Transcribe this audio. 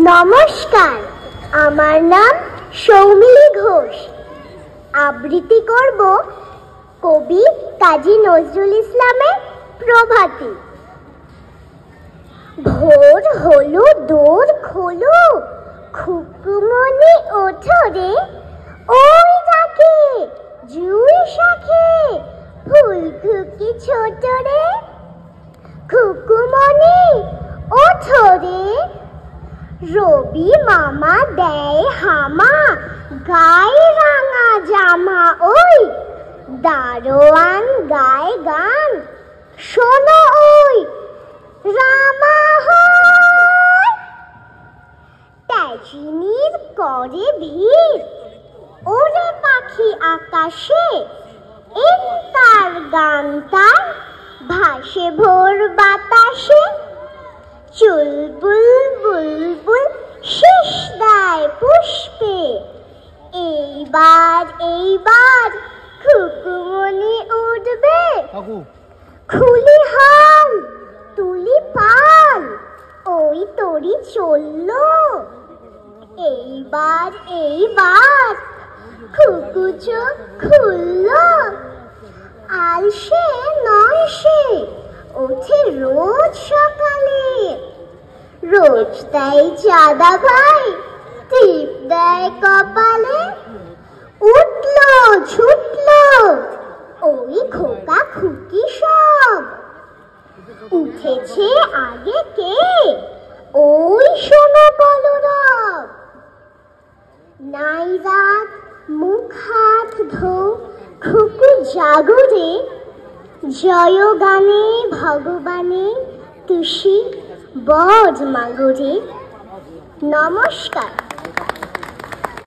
নমস্কার, আমার নাম সৌমিলি ঘোষ। আবৃত্তি করব কবি কাজী নজরুল ইসলামের প্রভাতী। ভোর হলো দোর খোলো, খুকুমনি ওঠো রে, ওই ডাকে জুই শাখে ফুল খুকি ছোট রে। খুকুমনি ওঠো রে, রবি মামা দেয় হামা, গায়ে রাঙা জামা, ওই দারোয়ান গায় গান, শোনো ওই রামা হয়। ট্যাজিনির করে ভিড়, ওরে পাখি আকাশে, তার গান তার ভাসে ভোর বাতাসে। চুলবুল বুলবুল শেষ দেয় পুষ্পে, এইবার এইবার খুকুমনি উঠবে। খুলি হাল তুলি পাল, ওই তরি চললো, এইবার এইবার খুকু চোখ খুললো। আলসে নয় সে, ওঠে রোজ সকালে, রোজ দেয় চাঁদা ভাই, টিপ দেয় কপালে। উঠলো ছুটলো ওই খোকা খুকি সব, উঠেছে আগে কে, ওই শোনো বলরব। নাই রাত মুখ হাত ধো, খুকু জাগরে, জয় গানে ভগবানে তুষি বজ মাগরে। নমস্কার।